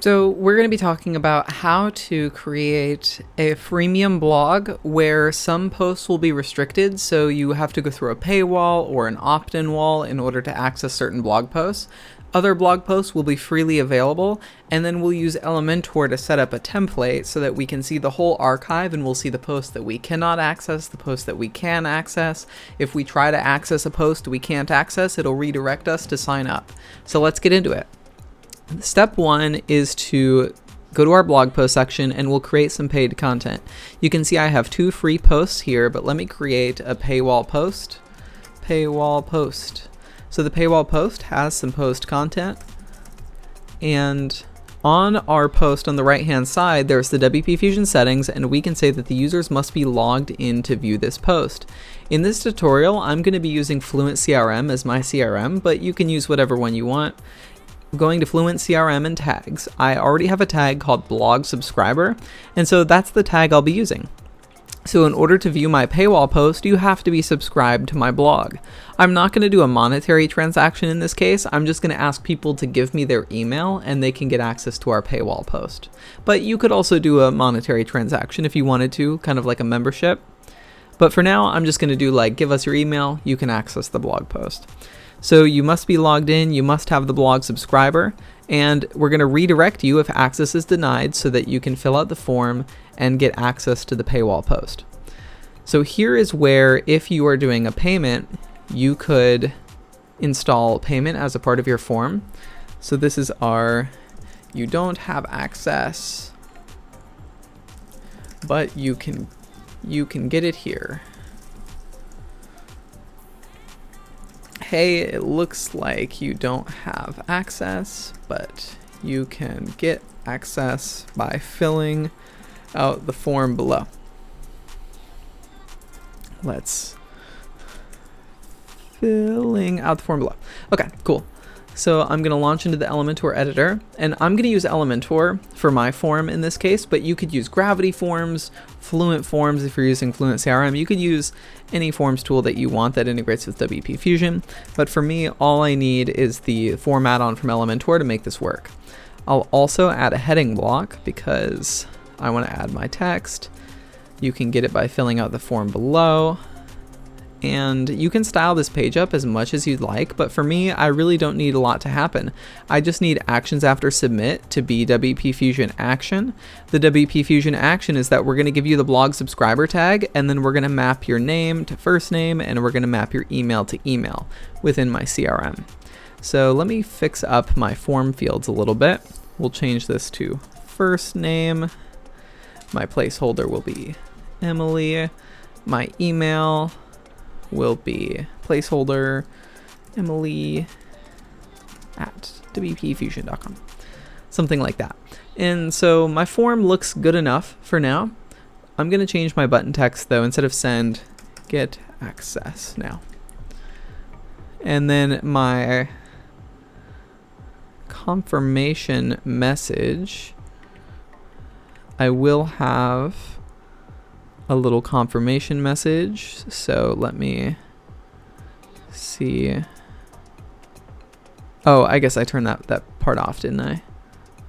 So we're going to be talking about how to create a freemium blog where some posts will be restricted, so you have to go through a paywall or an opt-in wall in order to access certain blog posts. Other blog posts will be freely available, and then we'll use Elementor to set up a template so that we can see the whole archive, and we'll see the posts that we cannot access, the posts that we can access. If we try to access a post we can't access, it'll redirect us to sign up. So let's get into it. Step one is to go to our blog post section and we'll create some paid content. You can see I have 2 free posts here, but let me create a paywall post. Paywall post. So the paywall post has some post content, and on our post on the right hand side there's the WP Fusion settings, and we can say that the users must be logged in to view this post. In this tutorial I'm going to be using Fluent CRM as my CRM, but you can use whatever one you want. Going to Fluent CRM and tags, I already have a tag called blog subscriber, and so that's the tag I'll be using. So in order to view my paywall post, you have to be subscribed to my blog. I'm not going to do a monetary transaction in this case. I'm just going to ask people to give me their email and they can get access to our paywall post. But you could also do a monetary transaction if you wanted to, kind of like a membership. But for now, I'm just going to do like, give us your email, you can access the blog post. So you must be logged in, you must have the blog subscriber, and we're going to redirect you if access is denied so that you can fill out the form and get access to the paywall post. So here is where, if you are doing a payment, you could install payment as a part of your form. So this is our, you don't have access, but you can get it here. Hey, it looks like you don't have access, but you can get access by filling out the form below. Let's filling out the form below. Okay, cool. So I'm going to launch into the Elementor editor, and I'm going to use Elementor for my form in this case, but you could use Gravity Forms, Fluent Forms if you're using Fluent CRM. You could use any forms tool that you want that integrates with WP Fusion, but for me, all I need is the form add-on from Elementor to make this work. I'll also add a heading block because I want to add my text. You can get it by filling out the form below. And you can style this page up as much as you'd like, but for me, I really don't need a lot to happen. I just need actions after submit to be WP Fusion action. The WP Fusion action is that we're going to give you the blog subscriber tag, and then we're going to map your name to first name, and we're going to map your email to email within my CRM. So let me fix up my form fields a little bit. We'll change this to first name. My placeholder will be Emily. My email will be placeholder Emily at wpfusion.com, something like that. And so my form looks good enough for now. I'm going to change my button text though. Instead of send, get access now. And then my confirmation message, I will have a little confirmation message. So let me see. Oh, I guess I turned that part off, didn't I?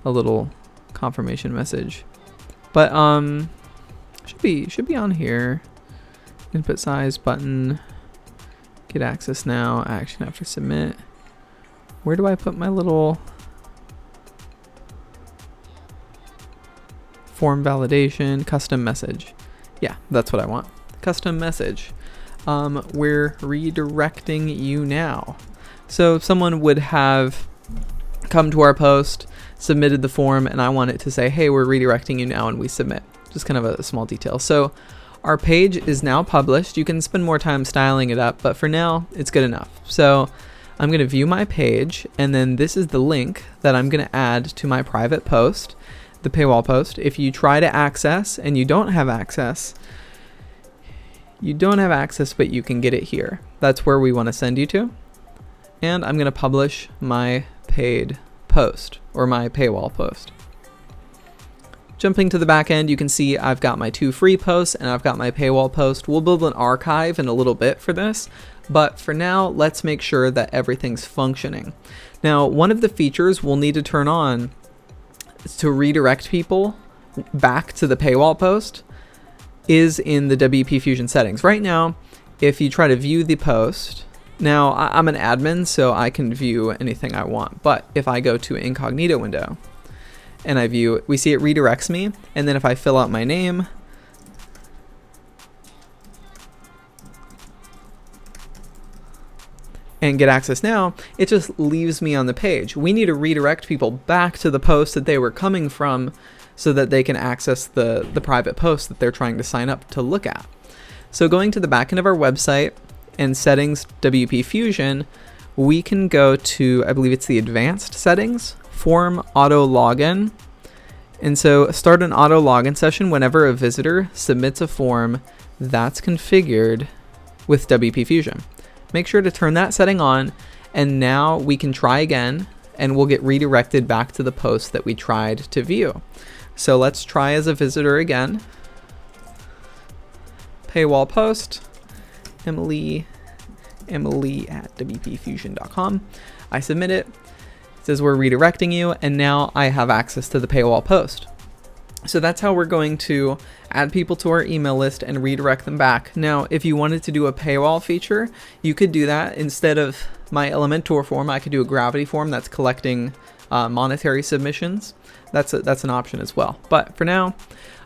A little confirmation message. But should be on here. Input size button. Get access now. Action after submit. Where do I put my little form validation, custom message? Yeah, that's what I want. Custom message. We're redirecting you now. So someone would have come to our post, submitted the form, and I want it to say, hey, we're redirecting you now, and we submit. Just kind of a small detail. So our page is now published. You can spend more time styling it up, but for now, it's good enough. So I'm going to view my page, and then this is the link that I'm going to add to my private post, the paywall post. If you try to access and you don't have access, but you can get it here. That's where we want to send you to. And I'm going to publish my paid post or my paywall post. Jumping to the back end, you can see I've got my 2 free posts and I've got my paywall post. We'll build an archive in a little bit for this, but for now, let's make sure that everything's functioning. Now, one of the features we'll need to turn on to redirect people back to the paywall post is in the WP Fusion settings. Right now, if you try to view the post, now I'm an admin, so I can view anything I want. But if I go to incognito window and I view, we see it redirects me. And then if I fill out my name, and get access now, it just leaves me on the page. We need to redirect people back to the post that they were coming from so that they can access the private post that they're trying to sign up to look at. So going to the back end of our website and settings WP Fusion, we can go to, I believe it's the advanced settings, form auto login. And so start an auto login session whenever a visitor submits a form that's configured with WP Fusion. Make sure to turn that setting on, and now we can try again and we'll get redirected back to the post that we tried to view. So let's try as a visitor again. Paywall post, Emily at wpfusion.com. I submit it. It says we're redirecting you, and now I have access to the paywall post. So that's how we're going to add people to our email list and redirect them back. Now, if you wanted to do a paywall feature, you could do that. Instead of my Elementor form, I could do a Gravity form that's collecting monetary submissions. That's an option as well. But for now,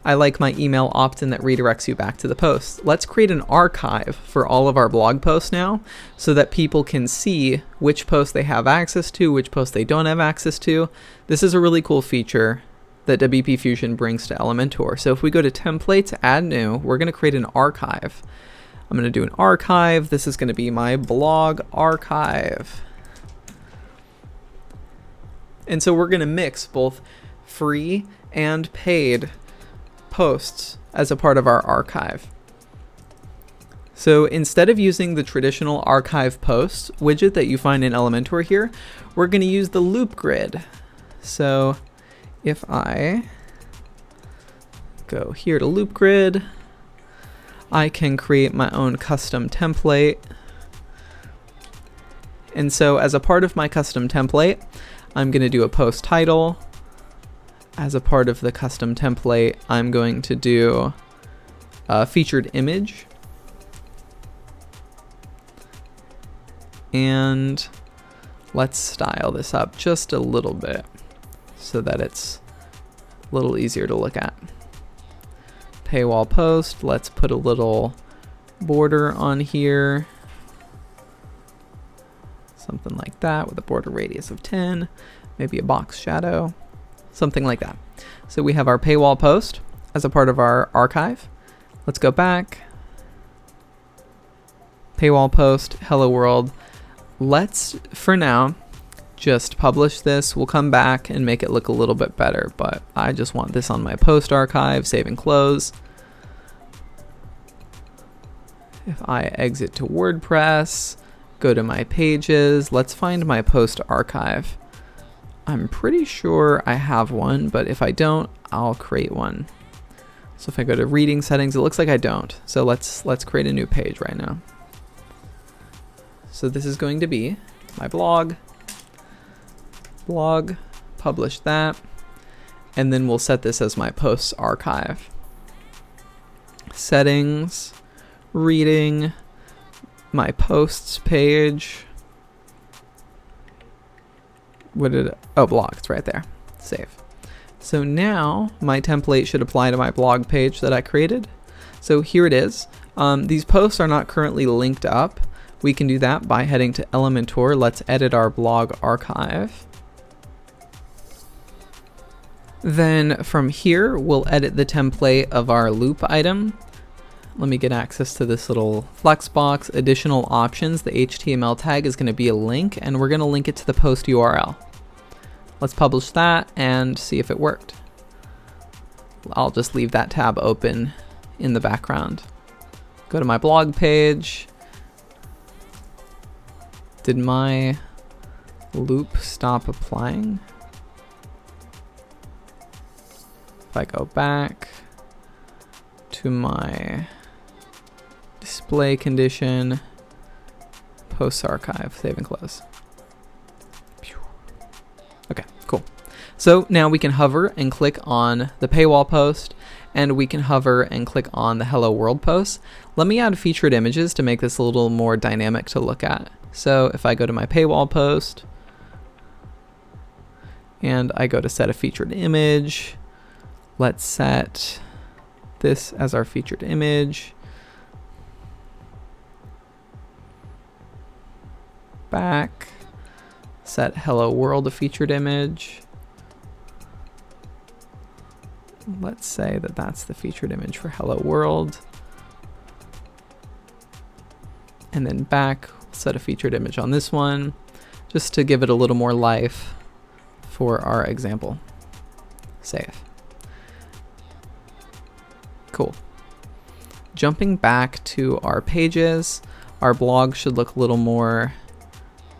I like my email opt-in that redirects you back to the post. Let's create an archive for all of our blog posts now so that people can see which posts they have access to, which posts they don't have access to. This is a really cool feature that WP Fusion brings to Elementor. So if we go to templates, add new, we're going to create an archive. I'm going to do an archive. This is going to be my blog archive. And so we're going to mix both free and paid posts as a part of our archive. So instead of using the traditional archive posts widget that you find in Elementor here, we're going to use the loop grid. So if I go here to loop grid, I can create my own custom template. And so as a part of my custom template, I'm going to do a post title. As a part of the custom template, I'm going to do a featured image. And let's style this up just a little bit so that it's a little easier to look at. Paywall post, let's put a little border on here. Something like that with a border radius of 10, maybe a box shadow, something like that. So we have our paywall post as a part of our archive. Let's go back. Paywall post, hello world. Let's, for now, just publish this. We'll come back and make it look a little bit better, but I just want this on my post archive, save and close. If I exit to WordPress, go to my pages, let's find my post archive. I'm pretty sure I have one, but if I don't, I'll create one. So if I go to reading settings, it looks like I don't. So let's create a new page right now. So this is going to be my blog, publish that, and then we'll set this as my posts archive. Settings, reading, my posts page. Blog, it's right there. Save. So now my template should apply to my blog page that I created. So here it is. These posts are not currently linked up. We can do that by heading to Elementor. Let's edit our blog archive. Then from here, we'll edit the template of our loop item. Let me get access to this little flex box. Additional options. The HTML tag is going to be a link, and we're going to link it to the post URL. Let's publish that and see if it worked. I'll just leave that tab open in the background. Go to my blog page. Did my loop stop applying? If I go back to my display condition, post archive, save and close. Okay, cool. So now we can hover and click on the paywall post, and we can hover and click on the Hello World post. Let me add featured images to make this a little more dynamic to look at. So if I go to my paywall post and I go to set a featured image, let's set this as our featured image. Back, set Hello World a featured image. Let's say that that's the featured image for Hello World. And then back, set a featured image on this one, just to give it a little more life for our example. Save. Cool. Jumping back to our pages, our blog should look a little more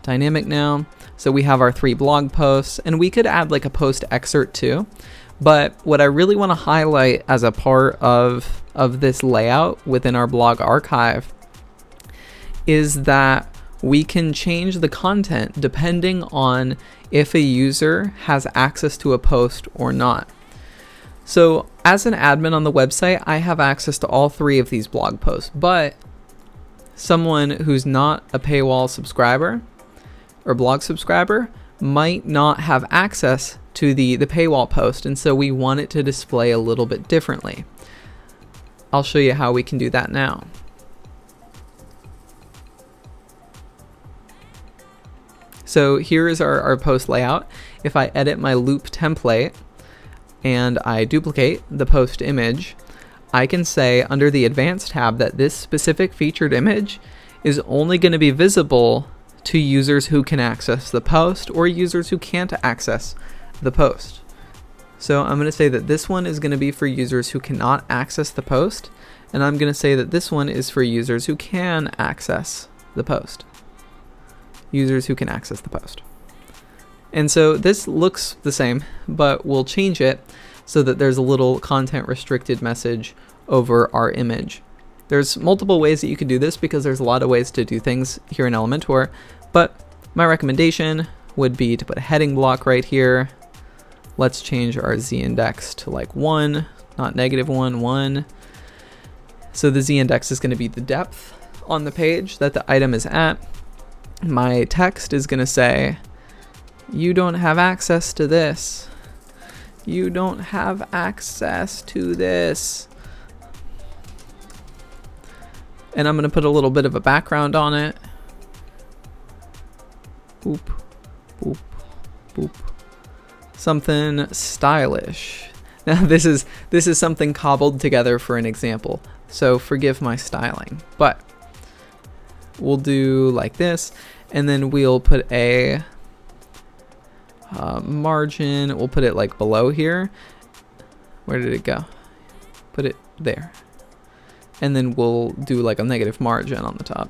dynamic now. So we have our 3 blog posts, and we could add like a post excerpt too. But what I really want to highlight as a part of this layout within our blog archive is that we can change the content depending on if a user has access to a post or not. So as an admin on the website, I have access to all 3 of these blog posts, but someone who's not a paywall subscriber or blog subscriber might not have access to the paywall post, and so we want it to display a little bit differently. I'll show you how we can do that now. So here is our post layout. If I edit my loop template and I duplicate the post image, I can say under the Advanced tab that this specific featured image is only going to be visible to users who can access the post or users who can't access the post. So I'm going to say that this one is going to be for users who cannot access the post, and I'm going to say that this one is for users who can access the post. Users who can access the post. And so this looks the same, but we'll change it so that there's a little content restricted message over our image. There's multiple ways that you could do this because there's a lot of ways to do things here in Elementor, but my recommendation would be to put a heading block right here. Let's change our z-index to like 1, not -1, 1. So the z-index is going to be the depth on the page that the item is at. My text is going to say, you don't have access to this. You don't have access to this. And I'm going to put a little bit of a background on it. Boop, boop, boop. Something stylish. Now this is something cobbled together for an example, so forgive my styling, but we'll do like this, and then we'll put a margin. We'll put it like below here. Where did it go? Put it there. And then we'll do like a negative margin on the top.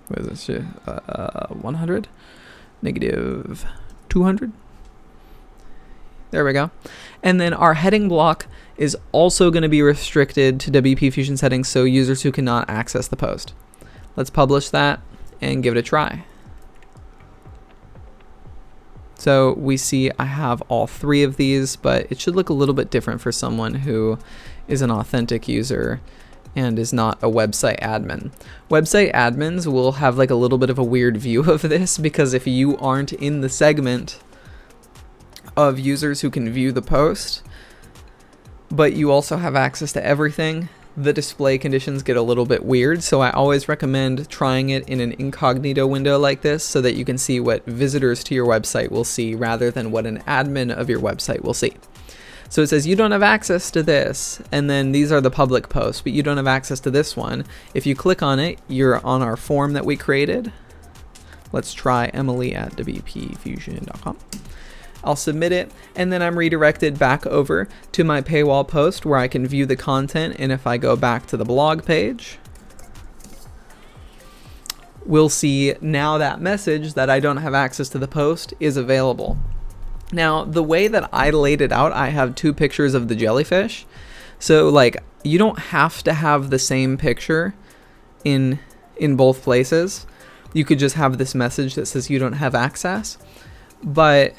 What is this? 100? Negative 200. There we go. And then our heading block is also going to be restricted to WP Fusion settings, so users who cannot access the post. Let's publish that and give it a try. So we see I have all 3 of these, but it should look a little bit different for someone who is an authentic user and is not a website admin. Website admins will have like a little bit of a weird view of this, because if you aren't in the segment of users who can view the post, but you also have access to everything, the display conditions get a little bit weird. So I always recommend trying it in an incognito window like this so that you can see what visitors to your website will see rather than what an admin of your website will see. So it says you don't have access to this, and then these are the public posts, but you don't have access to this one. If you click on it, you're on our form that we created. Let's try emily@wpfusion.com. I'll submit it, and then I'm redirected back over to my paywall post where I can view the content. And if I go back to the blog page, we'll see now that message that I don't have access to the post is available. Now, the way that I laid it out, I have 2 pictures of the jellyfish. So like, you don't have to have the same picture in both places. You could just have this message that says you don't have access. but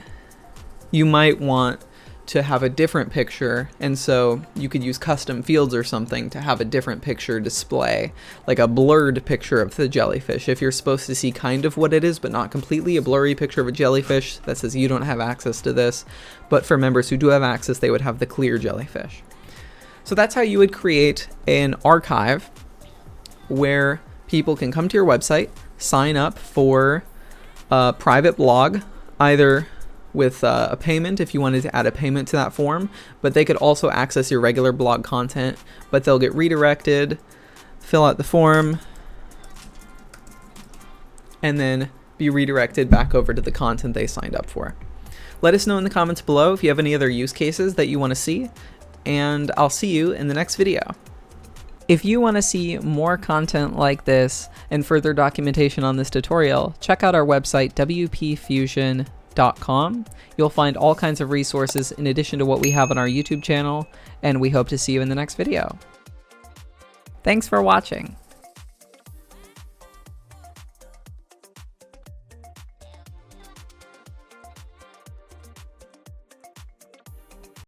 you might want to have a different picture, and so you could use custom fields or something to have a different picture display, like a blurred picture of the jellyfish. If you're supposed to see kind of what it is, but not completely, a blurry picture of a jellyfish that says you don't have access to this, but for members who do have access, they would have the clear jellyfish. So that's how you would create an archive where people can come to your website, sign up for a private blog, either with a payment if you wanted to add a payment to that form, but they could also access your regular blog content, but they'll get redirected, fill out the form, and then be redirected back over to the content they signed up for. Let us know in the comments below if you have any other use cases that you want to see, and I'll see you in the next video. If you want to see more content like this and further documentation on this tutorial, check out our website wpfusion.com. You'll find all kinds of resources in addition to what we have on our YouTube channel, and we hope to see you in the next video. Thanks for watching.